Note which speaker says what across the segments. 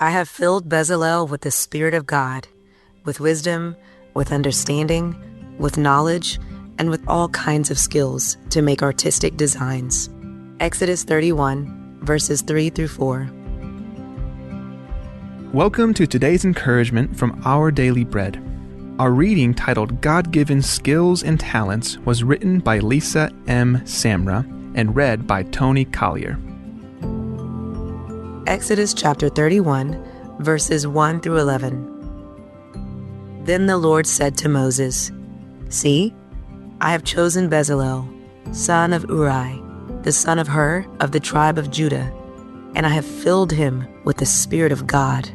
Speaker 1: I have filled Bezalel with the Spirit of God, with wisdom, with understanding, with knowledge, and with all kinds of skills to make artistic designs. Exodus 31, verses 3 through 4.
Speaker 2: Welcome to today's encouragement from Our Daily Bread. Our reading, titled God-Given Skills and Talents, was written by Lisa M. Samra and read by Tony Collier.
Speaker 1: Exodus chapter 31, verses 1 through 11. Then the Lord said to Moses, "See, I have chosen Bezalel, son of Uri, the son of Hur of the tribe of Judah, and I have filled him with the Spirit of God,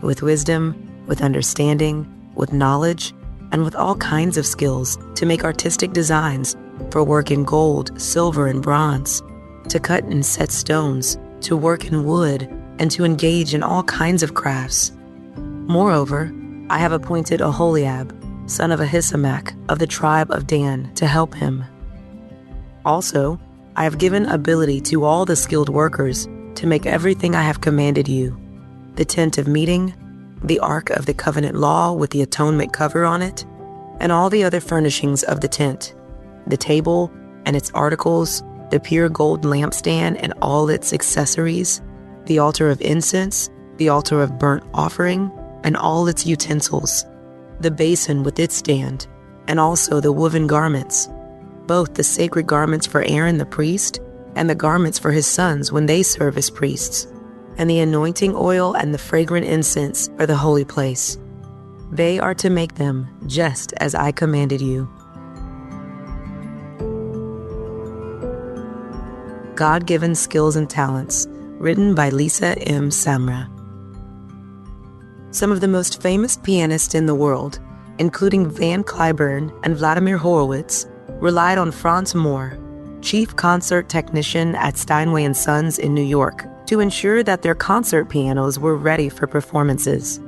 Speaker 1: with wisdom, with understanding, with knowledge, and with all kinds of skills to make artistic designs for work in gold, silver, and bronze, to cut and set stones, to work in wood, and to engage in all kinds of crafts. Moreover, I have appointed Aholiab, son of Ahisamach of the tribe of Dan, to help him. Also, I have given ability to all the skilled workers to make everything I have commanded you: the tent of meeting, the ark of the covenant law with the atonement cover on it, and all the other furnishings of the tent, the table and its articles, the pure gold lampstand and all its accessories, the altar of incense, the altar of burnt offering, and all its utensils, the basin with its stand, and also the woven garments, both the sacred garments for Aaron the priest, and the garments for his sons when they serve as priests, and the anointing oil and the fragrant incense for the holy place. They are to make them just as I commanded you." God-Given Skills and Talents, written by Lisa M. Samra. Some of the most famous pianists in the world, including Van Cliburn and Vladimir Horowitz, relied on Franz Moore, chief concert technician at Steinway & Sons in New York, to ensure that their concert pianos were ready for performances.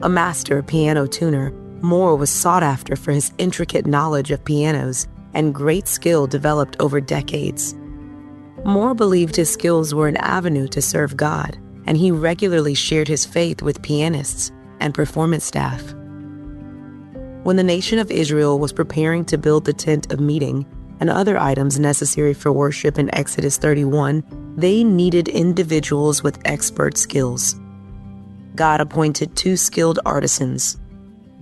Speaker 1: A master piano tuner, Moore was sought after for his intricate knowledge of pianos and great skill developed over decades. Moore believed his skills were an avenue to serve God, and he regularly shared his faith with pianists and performance staff. When the nation of Israel was preparing to build the tent of meeting and other items necessary for worship in Exodus 31, they needed individuals with expert skills. God appointed two skilled artisans,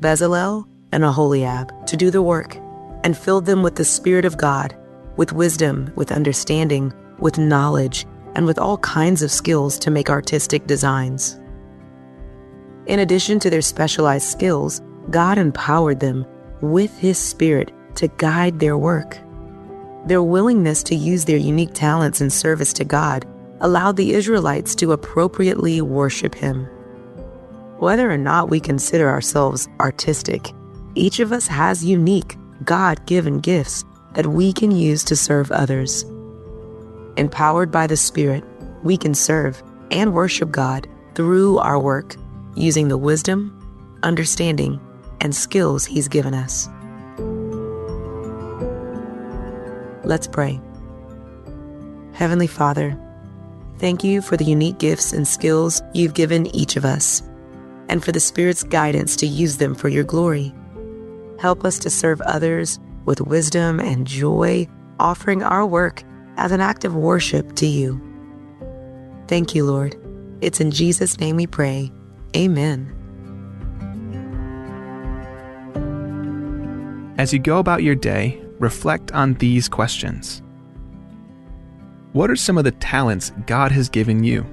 Speaker 1: Bezalel and Aholiab, to do the work, and filled them with the Spirit of God, with wisdom, with understanding, with knowledge, and with all kinds of skills to make artistic designs. In addition to their specialized skills, God empowered them with His Spirit to guide their work. Their willingness to use their unique talents in service to God allowed the Israelites to appropriately worship Him. Whether or not we consider ourselves artistic, each of us has unique, God-given gifts that we can use to serve others. Empowered by the Spirit, we can serve and worship God through our work, using the wisdom, understanding, and skills He's given us. Let's pray. Heavenly Father, thank you for the unique gifts and skills you've given each of us, and for the Spirit's guidance to use them for your glory. Help us to serve others with wisdom and joy, offering our work as an act of worship to you. Thank you, Lord. It's in Jesus' name we pray. Amen.
Speaker 2: As you go about your day, reflect on these questions. What are some of the talents God has given you?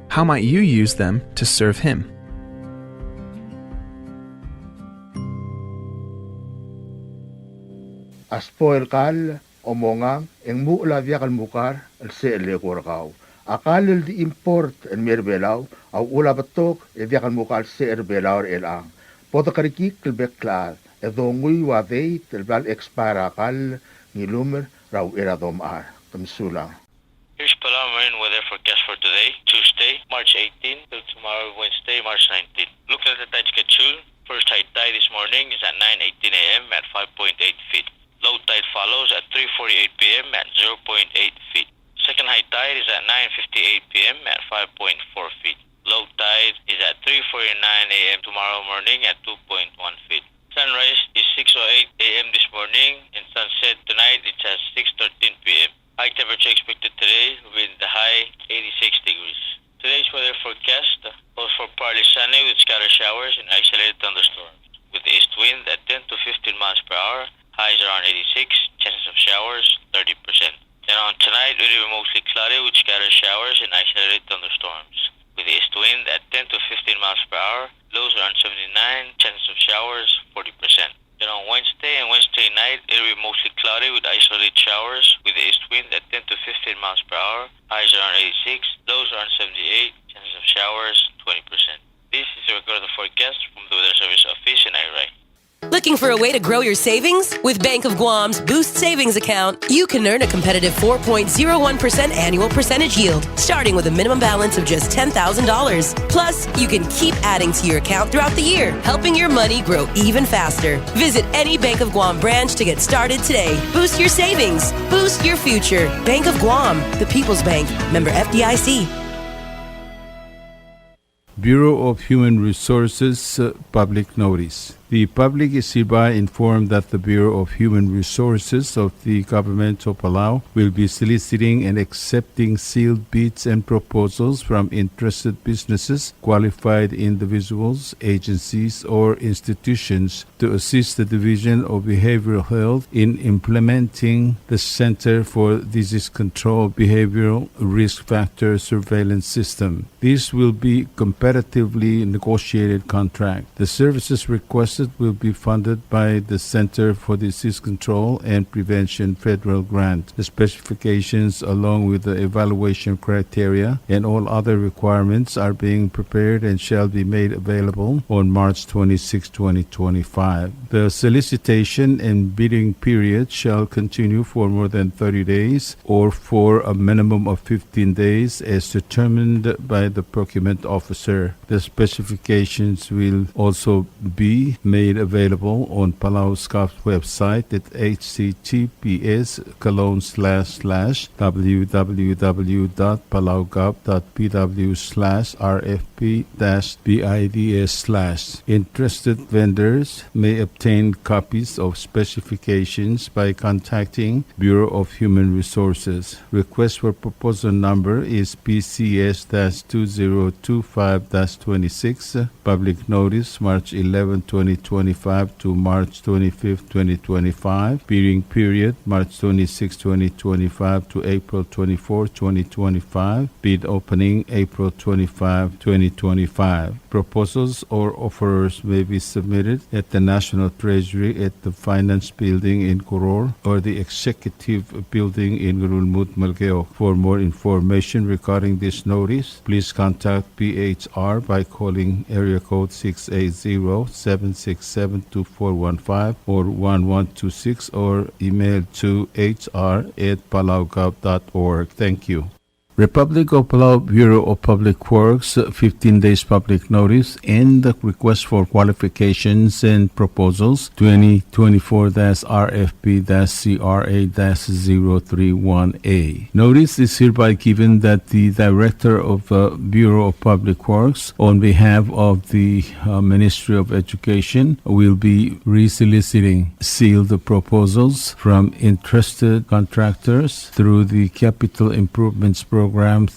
Speaker 2: How might you use them to serve Him?
Speaker 3: Aspoil kal omongang eng mula viakal mukar el se le korkau. Akal di import en merbelau au ula batok e viakal mukal se erbelau elang. Potakariki kelbekla e dongui wa vei telbal expire akal ngilumer rau eradom ar. Kamsulang.
Speaker 4: Here's Palauan weather forecast for today, Tuesday, March 18 till tomorrow, Wednesday, March 19. Look at the tide schedule. First high tide this morning is at 9:18 a.m. at 5.8 feet. Low tide follows at 3:48 p.m. at 0.8 feet. Second Second high tide is at 9:58 p.m. at 5.4 feet. Low tide is at 3:49 a.m. tomorrow morning at 2.1 feet. Sunrise is 6:08 a.m. this morning, and sunset tonight it's at 6:13 p.m. High temperature expected today with the high 86 degrees. Today's weather forecast calls for partly sunny with scattered showers and isolated thunderstorms. With the east wind at 10 to 15 miles per hour, highs around 86, chances of showers 30%. Then on tonight, it will be mostly cloudy with scattered showers and isolated thunderstorms. With the east wind at 10 to 15 miles per hour, lows around 79, chances of showers 40%. Then on Wednesday and Wednesday night, it will be mostly cloudy with isolated showers with the east wind at 10 to 15 miles per hour, highs around 86, lows around 78, chances of showers 20%. This is a record of the forecast from the Weather Service Office in Irai.
Speaker 5: Looking for a way to grow your savings? With Bank of Guam's Boost Savings Account, you can earn a competitive 4.01% annual percentage yield, starting with a minimum balance of just $10,000. Plus, you can keep adding to your account throughout the year, helping your money grow even faster. Visit any Bank of Guam branch to get started today. Boost your savings. Boost your future. Bank of Guam, the People's Bank. Member FDIC.
Speaker 6: Bureau of Human Resources public notice. The public is hereby informed that the Bureau of Human Resources of the Government of Palau will be soliciting and accepting sealed bids and proposals from interested businesses, qualified individuals, agencies, or institutions to assist the Division of Behavioral Health in implementing the Center for Disease Control Behavioral Risk Factor Surveillance System. This will be competitively negotiated contract. The services requested will be funded by the Center for Disease Control and Prevention federal grant. The specifications, along with the evaluation criteria and all other requirements, are being prepared and shall be made available on March 26, 2025. The solicitation and bidding period shall continue for more than 30 days or for a minimum of 15 days as determined by the procurement officer. The specifications will also be made available on Palau SCOP's website at https://www.palaugov.pw/rfp-bids/. Interested vendors may obtain copies of specifications by contacting Bureau of Human Resources. Request for proposal number is PCS-2025-26. Public notice March 11, 2025 to March 25, 2025. Bidding period March 26, 2025 to April 24, 2025. Bid opening April 25, 2025. Proposals or offers may be submitted at the National Treasury at the Finance Building in Koror or the Executive Building in Gurulmut, Malgeo. For more information regarding this notice, please contact PHR by calling area code 680-767-2415 or 1126 or email to hr@palaugov.org. Thank you. Republic of Palau Bureau of Public Works 15 days public notice and the request for qualifications and proposals 2024-RFP-CRA-031A. Notice is hereby given that the Director of Bureau of Public Works on behalf of the Ministry of Education will be resoliciting sealed proposals from interested contractors through the Capital Improvements Programs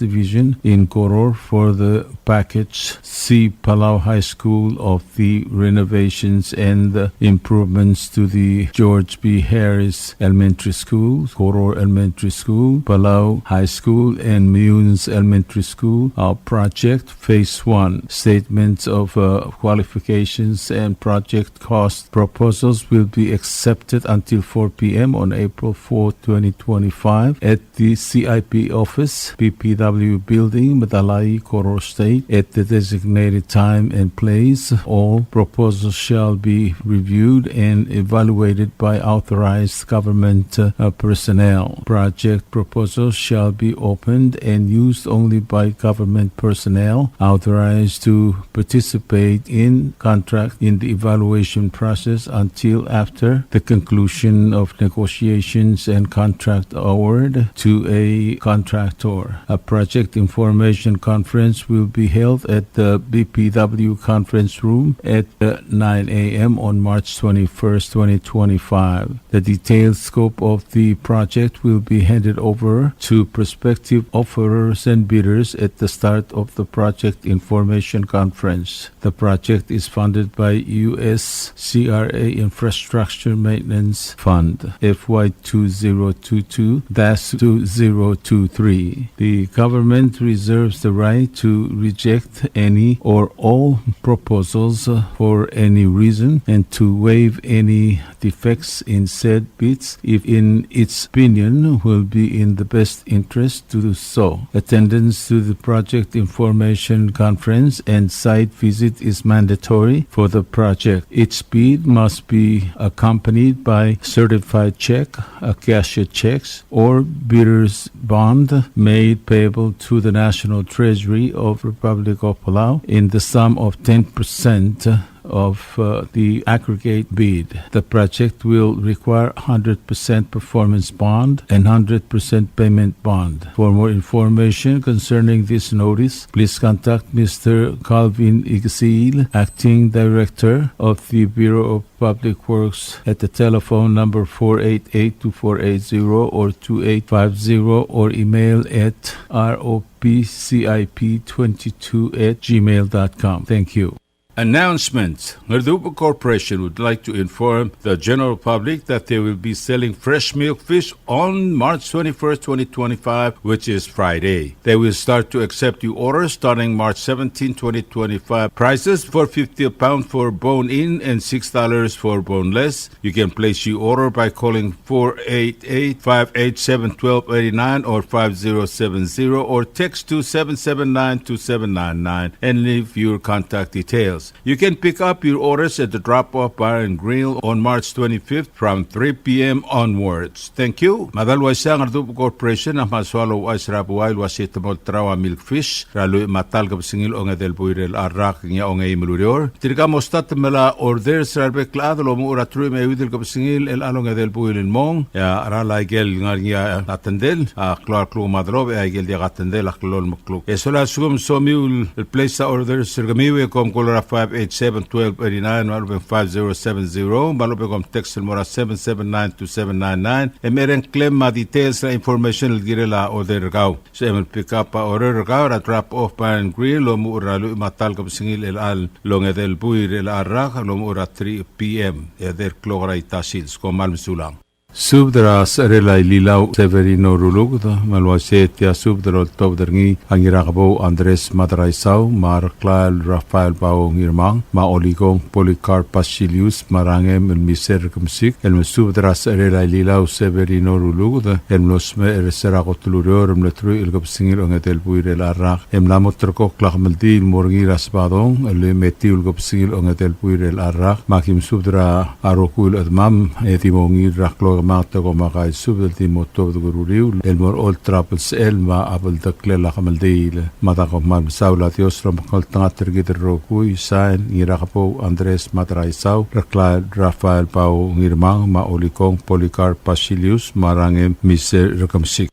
Speaker 6: Division in Koror for the package C Palau High School of the renovations and the improvements to the George B. Harris Elementary School, Koror Elementary School, Palau High School, and Muyuns Elementary School. Our project Phase 1. Statements of qualifications and project cost proposals will be accepted until 4 p.m. on April 4, 2025 at the CIP office, BPW Building, Madalai, Coro State, at the designated time and place. All proposals shall be reviewed and evaluated by authorized government personnel. Project proposals shall be opened and used only by government personnel authorized to participate in contract in the evaluation process until after the conclusion of negotiations and contract award to a contractor. A project information conference will be held at the BPW conference room at 9 a.m. on March 21st, 2025. The detailed scope of the project will be handed over to prospective offerers and bidders at the start of the project information conference. The project is funded by U.S. CRA Infrastructure Maintenance Fund, FY 2022-2023. The government reserves the right to reject any or all proposals for any reason and to waive any defects in said bids if in its opinion will be in the best interest to do so. Attendance to the project information conference and site visit is mandatory for the project. Each bid must be accompanied by certified check, a cashier's checks, or bidder's bond made payable to the National Treasury of Republic of Palau in the sum of 10% of the aggregate bid. The project will require 100% performance bond and 100% payment bond. For more information concerning this notice, please contact Mr. Calvin Igsil, Acting Director of the Bureau of Public Works at the telephone number 488-2480 or 2850 or email at ropcip22@gmail.com. Thank you. Announcement. Ngardupa Corporation would like to inform the general public that they will be selling fresh milk fish on March 21st, 2025, which is Friday. They will start to accept new orders starting March 17, 2025. Prices for 50 a pound for bone-in and $6 for boneless. You can place your order by calling 488-587-1289 or 5070 or text to 779-2799 and leave your contact details. You can pick up your orders at the Drop-Off Bar and Grill on March 25th from 3 p.m. onwards. Thank you. Madalwa siya ng Ardupo Corporation ang maswalo ay sarabuay wasita mo trawa milkfish ralo matal kapsingil o nga del buirel arak nga o nga imulurior. Tirikamos tatamala order sa arbeklado lo mo uratru may widil kapsingil el alo nga del buirel mong ya arala gel nga atendel klar klo madrobe ay gel dia atendel aklol muklo. Esola sugum somiul el place sa order sirgamiwe kom kolora 587-1289 malupeng 5070 malupeng text mora 779-2799 e meren claim ma details na information girela order gaw so emel pick up order gaw at drop off bar and grill lo mu uralu matal kam singil el al longe del buir el arrak lo mu ura 3 p.m. e der klora itasils ko malmsulang Subdras relay lilaw Severino Rulug malwasetia subdro tobdergi angiraqabo Andres Madraisaw Marklal Rafael Bao Ngirmang Maoligong Policarp Pasilius Marangem el Miser Kumsik el subdras relay lilaw Severino Rulug el nosme el seraqotulur el netru el gobsingil ongetel buir el arrak em lamotrko klahmeldil morgi rasbadong el metiul gobsingil ongetel buir el arrak makim subdra arokul admam etimongir raklo mata ko makay subdal ti moto gururiu el mor all troubles el ma abel daklela kamaldil mata ko man saula tios rom kol tanga tergit roku isain irakapo Andres Madraisaw Rakla Rafael Pau Ngirmang Maolikong Policarp Pasilius Marangem Miser Rekamsik.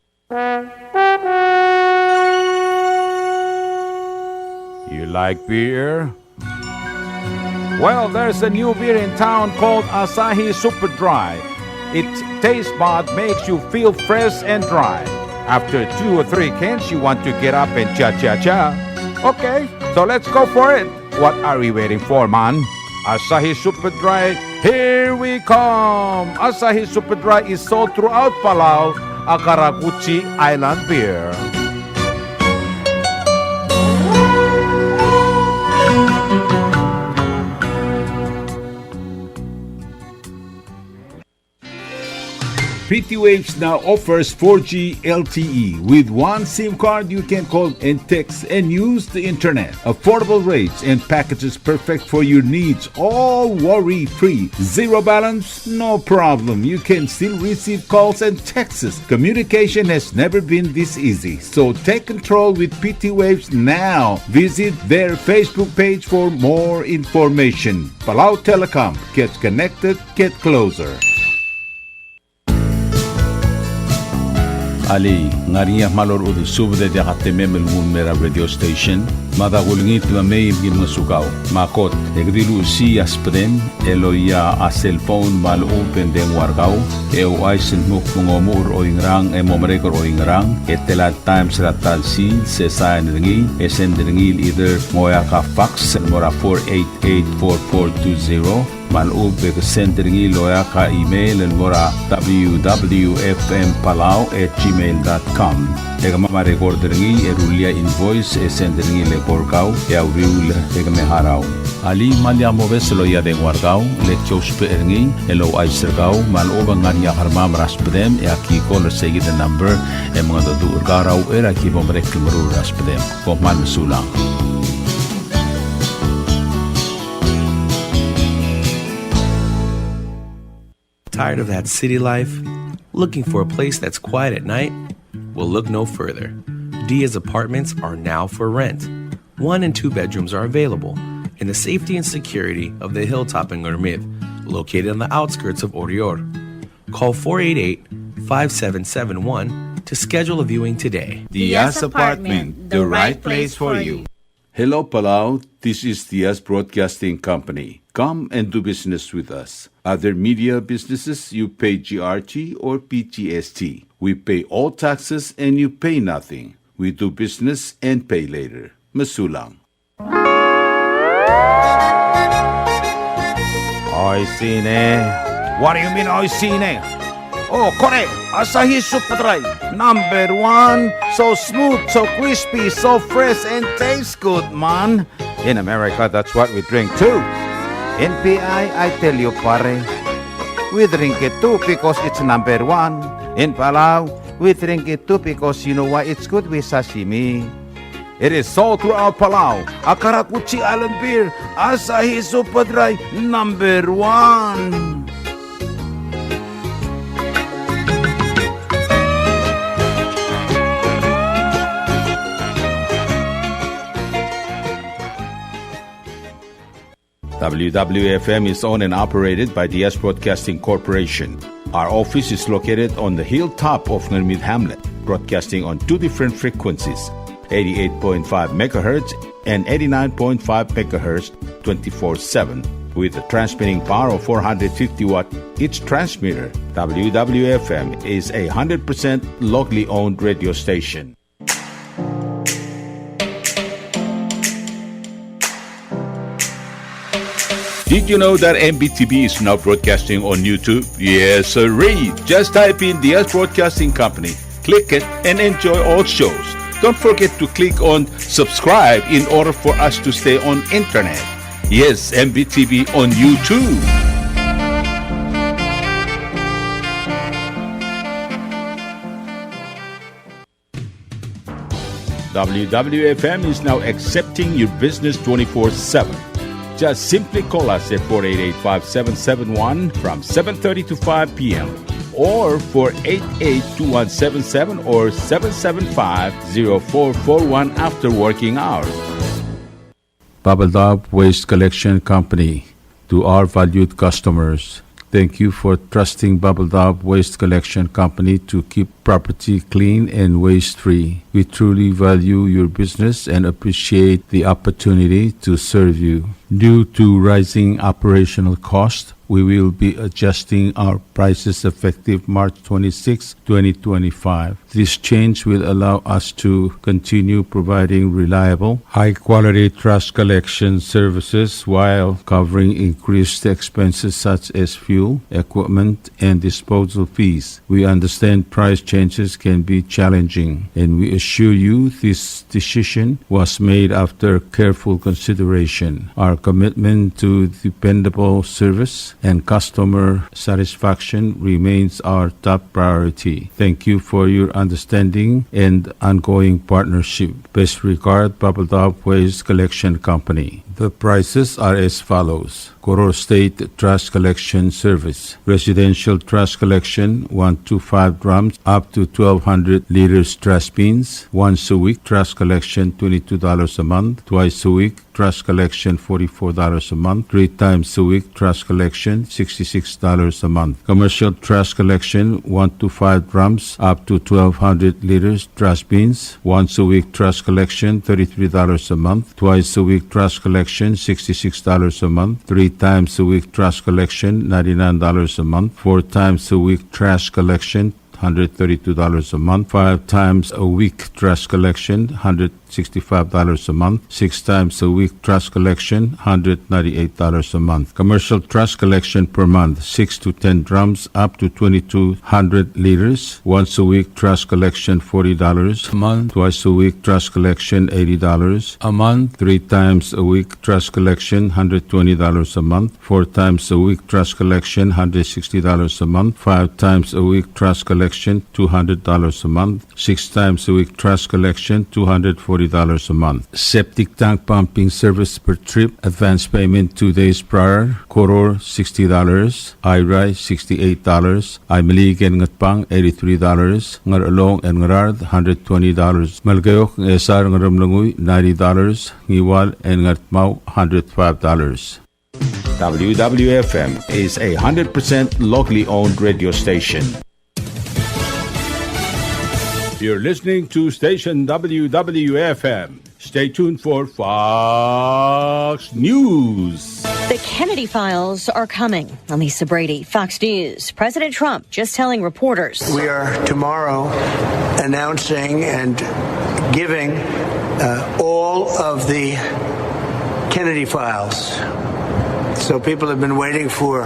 Speaker 7: You like beer? Well, there's a new beer in town called Asahi Super Dry. Its taste bud makes you feel fresh and dry. After 2 or 3 cans, you want to get up and cha-cha-cha. Okay, so let's go for it. What are we waiting for, man? Asahi Super Dry, here we come! Asahi Super Dry is sold throughout Palau, a Karakuchi Island beer. PT Waves now offers 4G LTE. With one SIM card, you can call and text and use the internet. Affordable rates and packages perfect for your needs. All worry-free. Zero balance? No problem. You can still receive calls and texts. Communication has never been this easy. So take control with PT Waves now. Visit their Facebook page for more information. Palau Telecom. Get connected, get closer. Ali, ngariya malor udu subde de hatemem el mera radio station. Mada gulngit la may gim sugaw. Makot, egdilu si aspren, eloya a cellphone mal open den wargaw. Eu aisen muk mungomur o ingrang e momrekor o ingrang. Etela times ratal si, se sain ringi, esen ringil either moya ka fax, mora 488-4420. Malub ke sendringi loya ka email en mora www.fmpalau@gmail.com. Ega mama recorderingi erulia invoice e sendringi le porkau e auriul ega meharau. Ali malya moves loya de wargau le chospe eringi elo aisergau maluba nganya harma raspedem e aki call segi the number e mga do urgarau era ki bomrek mru raspedem ko man sulang.
Speaker 8: Tired of that city life? Looking for a place that's quiet at night? Well, look no further. Dia's apartments are now for rent. 1 and 2 bedrooms are available in the safety and security of the hilltop in Gurmid, located on the outskirts of Orior. Call 488-5771 to schedule a viewing today.
Speaker 7: Dia's Apartment, the right place for you. Hello, Palau. This is Dia's Broadcasting Company. Come and do business with us. Other media businesses, you pay GRT or PTST. We pay all taxes and you pay nothing. We do business and pay later. Masulang. Oy, sine. What do you mean, oy, sine? Oh, correct. Asahi Super Dry. Number 1. So smooth, so crispy, so fresh, and tastes good, man. In America, that's what we drink too. NPI, I tell you, pare. We drink it too because it's number 1. In Palau, we drink it too because you know why it's good with sashimi. It is sold throughout Palau. Akarakuchi Island Beer, Asahi Super Dry, number 1. WWFM is owned and operated by the DS Broadcasting Corporation. Our office is located on the hilltop of Nurmid Hamlet, broadcasting on 2 different frequencies, 88.5 MHz and 89.5 MHz 24/7, with a transmitting power of 450 watt each transmitter. WWFM is a 100% locally owned radio station. Did you know that MBTV is now broadcasting on YouTube? Yes, sirree. Just type in the DS Broadcasting Company, click it, and enjoy all shows. Don't forget to click on subscribe in order for us to stay on internet. Yes, MBTV on YouTube. WWFM is now accepting your business 24/7. Just simply call us at 488-5771 from 7:30 to 5 p.m. or 488-2177 or 775-0441 after working hours.
Speaker 6: Bubble Dub Waste Collection Company. To our valued customers, thank you for trusting Bubble Dub Waste Collection Company to keep property clean and waste-free. We truly value your business and appreciate the opportunity to serve you. Due to rising operational costs, we will be adjusting our prices effective March 26, 2025. This change will allow us to continue providing reliable, high-quality trash collection services while covering increased expenses such as fuel, equipment, and disposal fees. We understand price changes can be challenging, and we assure you this decision was made after careful consideration. Our commitment to dependable service and customer satisfaction remains our top priority. Thank you for your understanding and ongoing partnership. Best regard, Bubble Dog Waste Collection Company. The prices are as follows. Koror State Trash Collection Service. Residential trash collection, 125 drums up to 1,200 liters trash bins. Once a week, trash collection, $22 a month. Twice a week, trash collection, $44 a month. 3 times a week, trash collection, $66 a month. Commercial trash collection, 125 drums up to 1,200 liters trash bins. Once a week, trash collection, $33 a month. Twice a week, trash collection, $66 a month. 3 times a week, trash collection, $99 a month. 4 times a week, trash collection, $132 a month. 5 times a week, trash collection, $165 a month. 6 times a week, trash collection, $198 a month. Commercial trash collection per month, 6 to 10 drums up to 2,200 liters. Once a week, trash collection, $40 a month. Twice a week, trash collection, $80 a month. 3 times a week, trash collection, $120 a month. 4 times a week, trash collection, $160 a month. 5 times a week, trash collection, $200 a month. 6 times a week, trash collection, $240 a month. Septic tank pumping service per trip. Advance payment 2 days prior. Koror, $60. Irai, $68. Imelig and Ngatpang, $83. Ngaralong and Ngarard, $120. Malgayok, Esar, Ngaramlanguy, $90. Ngiwal and Ngatmau, $105.
Speaker 7: WWFM is a 100% locally owned radio station. You're listening to station WWFM. Stay tuned for Fox News.
Speaker 9: The Kennedy files are coming. I'm Lisa Brady, Fox News. President Trump just telling reporters.
Speaker 10: We are tomorrow announcing and giving all of the Kennedy files. So people have been waiting for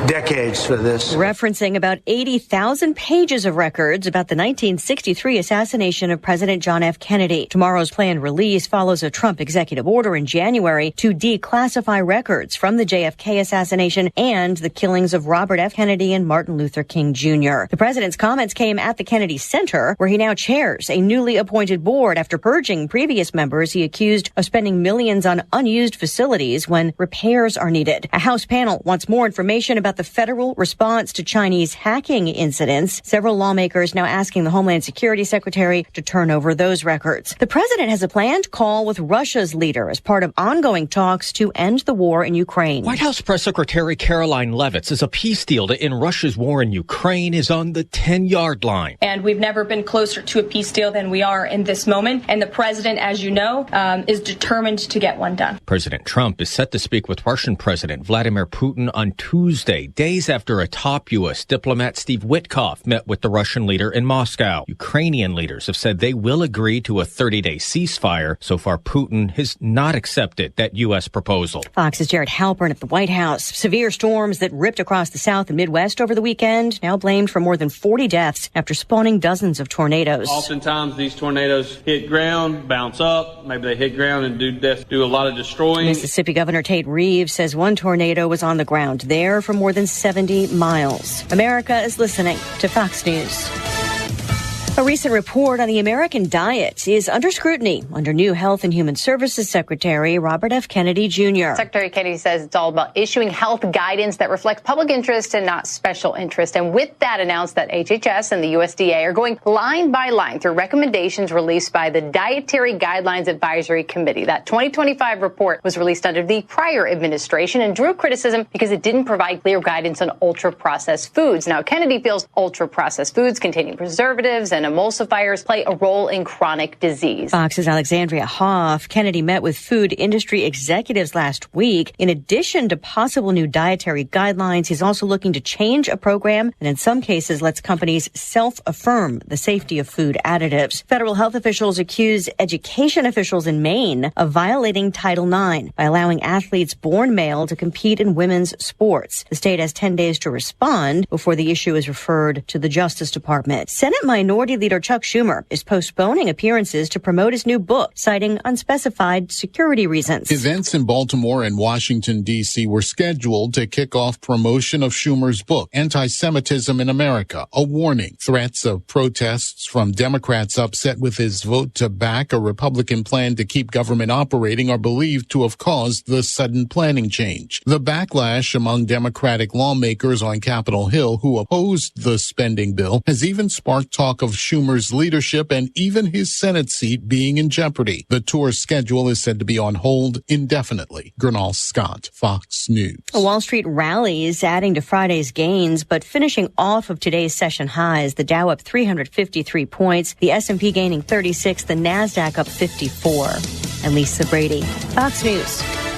Speaker 10: decades for this.
Speaker 9: Referencing about 80,000 pages of records about the 1963 assassination of President John F. Kennedy. Tomorrow's planned release follows a Trump executive order in January to declassify records from the JFK assassination and the killings of Robert F. Kennedy and Martin Luther King Jr. The president's comments came at the Kennedy Center, where he now chairs a newly appointed board after purging previous members he accused of spending millions on unused facilities when repairs are needed. A House panel wants more information about the federal response to Chinese hacking incidents. Several lawmakers now asking the Homeland Security Secretary to turn over those records. The president has a planned call with Russia's leader as part of ongoing talks to end the war in Ukraine.
Speaker 11: White House Press Secretary Caroline Leavitt says a peace deal to end Russia's war in Ukraine is on the 10-yard line.
Speaker 12: And we've never been closer to a peace deal than we are in this moment. And the president, as you know, is determined to get one done.
Speaker 11: President Trump is set to speak with Russian President Vladimir Putin on Tuesday, days after a top U.S. diplomat, Steve Witkoff, met with the Russian leader in Moscow. Ukrainian leaders have said they will agree to a 30-day ceasefire. So far, Putin has not accepted that U.S. proposal.
Speaker 9: Fox's Jared Halpern at the White House. Severe storms that ripped across the South and Midwest over the weekend, now blamed for more than 40 deaths after spawning dozens of tornadoes.
Speaker 13: Oftentimes, these tornadoes hit ground, bounce up. Maybe they hit ground and do a lot of destroying.
Speaker 9: Mississippi Governor Tate Reeves says one tornado was on the ground there for more than 70 miles. America is listening to Fox News. A recent report on the American diet is under scrutiny under new Health and Human Services Secretary Robert F. Kennedy Jr.
Speaker 14: Secretary Kennedy says it's all about issuing health guidance that reflects public interest and not special interest. And with that, announced that HHS and the USDA are going line by line through recommendations released by the Dietary Guidelines Advisory Committee. That 2025 report was released under the prior administration and drew criticism because it didn't provide clear guidance on ultra-processed foods. Now, Kennedy feels ultra-processed foods containing preservatives and and emulsifiers play a role in chronic disease.
Speaker 9: Fox's Alexandria Hoff. Kennedy met with food industry executives last week. In addition to possible new dietary guidelines, he's also looking to change a program and in some cases lets companies self-affirm the safety of food additives. Federal health officials accuse education officials in Maine of violating Title IX by allowing athletes born male to compete in women's sports. The state has 10 days to respond before the issue is referred to the Justice Department. Senate Minority Leader Chuck Schumer is postponing appearances to promote his new book, citing unspecified security reasons.
Speaker 15: Events in Baltimore and Washington, D.C. were scheduled to kick off promotion of Schumer's book, Anti-Semitism in America, a warning. Threats of protests from Democrats upset with his vote to back a Republican plan to keep government operating are believed to have caused the sudden planning change. The backlash among Democratic lawmakers on Capitol Hill who opposed the spending bill has even sparked talk of Schumer's leadership and even his Senate seat being in jeopardy. The tour's schedule is said to be on hold indefinitely. Gernal Scott, Fox News.
Speaker 9: Wall Street rallies adding to Friday's gains, but finishing off of today's session highs. The Dow up 353 points, the S&P gaining 36, the NASDAQ up 54. And Lisa Brady, Fox News.